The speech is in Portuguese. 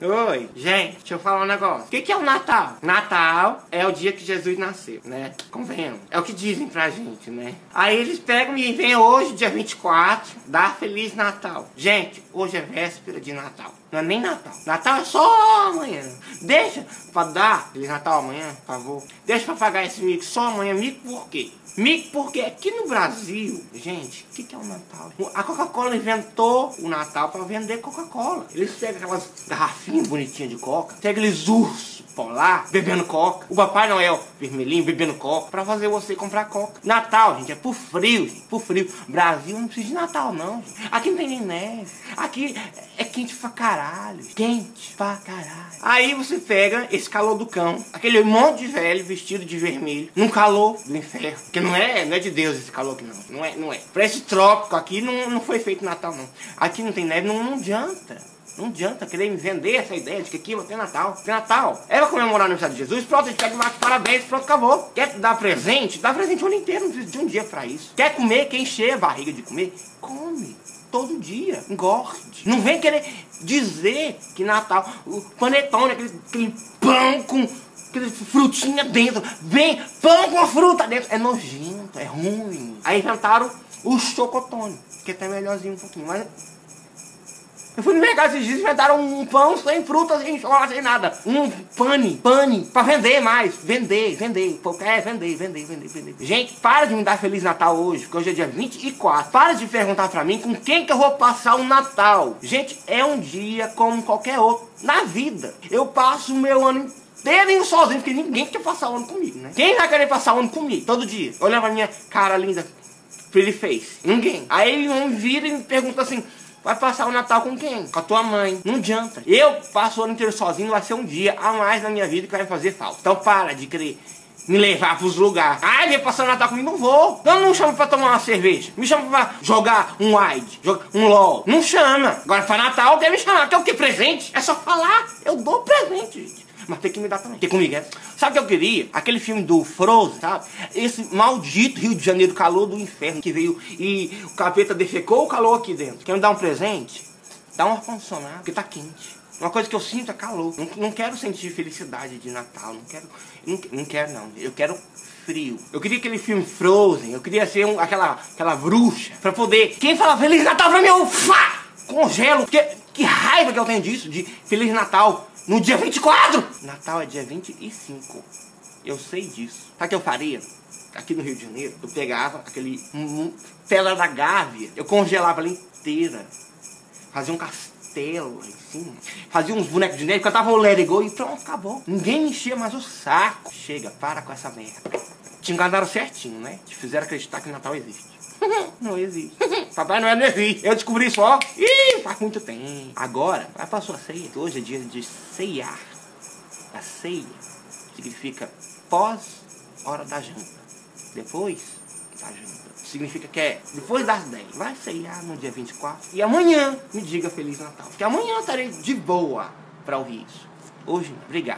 Oi, gente, deixa eu falar um negócio. O que é o Natal? Natal é o dia que Jesus nasceu, né? Convenhamos. É o que dizem pra gente, né? Aí eles pegam e vêm hoje, dia 24, dar Feliz Natal. Gente, hoje é véspera de Natal. Não é nem Natal. Natal é só amanhã. Deixa pra dar Feliz Natal amanhã, por favor. Deixa pra pagar esse mico só amanhã. Mico por quê? Mico porque aqui no Brasil, gente, o que é o Natal? A Coca-Cola inventou o Natal pra vender Coca-Cola. Eles pegam aquelas garrafinhas bonitinhas de Coca, tem aqueles ursos polar bebendo Coca, o Papai Noel vermelhinho bebendo Coca, pra fazer você comprar Coca. Natal, gente, é por frio, gente, por frio. Brasil não precisa de Natal, não, gente. Aqui não tem nem neve. Aqui é quente pra caralho. Quente pra caralho. Aí você pega esse calor do cão, aquele monte de velho vestido de vermelho, num calor do inferno. Porque não é de Deus esse calor aqui, não. Não é. Pra esse trópico aqui não foi feito Natal, não. Aqui não tem neve, não adianta. Não adianta querer me vender essa ideia de que aqui vai ter Natal. Tem Natal. É pra comemorar o aniversário de Jesus, pronto, a gente pega e bate parabéns, pronto, acabou. Quer dar presente? Dá presente o ano inteiro, não precisa de um dia pra isso. Quer comer, quer encher a barriga de comer? Come. Todo dia. Engorde. Não vem querer dizer que Natal, o panetone, aquele pão com aquele frutinha dentro. Vem, pão com a fruta dentro. É nojento, é ruim. Aí inventaram o chocotone, que é até melhorzinho um pouquinho, mas... Eu fui no mercado esses dias e inventaram um pão sem fruta, sem chocolate, sem nada. Um pane, pra vender mais. Vender. Vender. Gente, para de me dar Feliz Natal hoje, porque hoje é dia 24. Para de perguntar pra mim com quem que eu vou passar o Natal. Gente, é um dia como qualquer outro na vida. Eu passo o meu ano inteiro sozinho, porque ninguém quer passar o ano comigo, né? Quem vai querer passar o ano comigo? Todo dia. Olha pra minha cara linda, pretty face. Ninguém. Aí um vira e me pergunta assim... Vai passar o Natal com quem? Com a tua mãe. Não adianta. Eu passo o ano inteiro sozinho, vai ser um dia a mais na minha vida que vai me fazer falta. Então para de querer me levar pros lugares. Ah, vem passar o Natal comigo? Não vou. Então não chama pra tomar uma cerveja. Me chama pra jogar um wide, um LOL. Não chama. Agora pra Natal quer me chamar. Quer o que? Presente? É só falar. Eu dou presente, gente. Mas tem que me dar também. Porque comigo é. Sabe o que eu queria? Aquele filme do Frozen, sabe? Esse maldito Rio de Janeiro, calor do inferno que veio e o capeta defecou o calor aqui dentro. Quer me dar um presente? Dá um ar-condicionado, porque tá quente. Uma coisa que eu sinto é calor. Não quero sentir felicidade de Natal. Não quero não. Eu quero frio. Eu queria aquele filme Frozen. Eu queria ser aquela bruxa. Pra poder... Quem fala Feliz Natal pra mim, eu congelo. Porque que raiva que eu tenho disso, de Feliz Natal no dia 24. Natal é dia 25. Eu sei disso. Sabe o que eu faria? Aqui no Rio de Janeiro, eu pegava aquele tela da Gávea, eu congelava ela inteira, fazia um castelo lá em cima, fazia uns bonecos de neve, cantava o Let It Go e pronto, acabou. Ninguém me enchia mais o saco. Chega, para com essa merda. Te enganaram certinho, né? Te fizeram acreditar que Natal existe. Não existe. Papai Noel não existe. Eu descobri isso, ó. Ih, faz muito tempo. Agora, vai pra sua ceia. Hoje é dia de ceiar. A ceia significa pós-hora da janta. Depois da janta. Significa que é depois das 10. Vai ceiar no dia 24. E amanhã me diga Feliz Natal. Porque amanhã eu estarei de boa pra ouvir isso. Hoje, obrigado.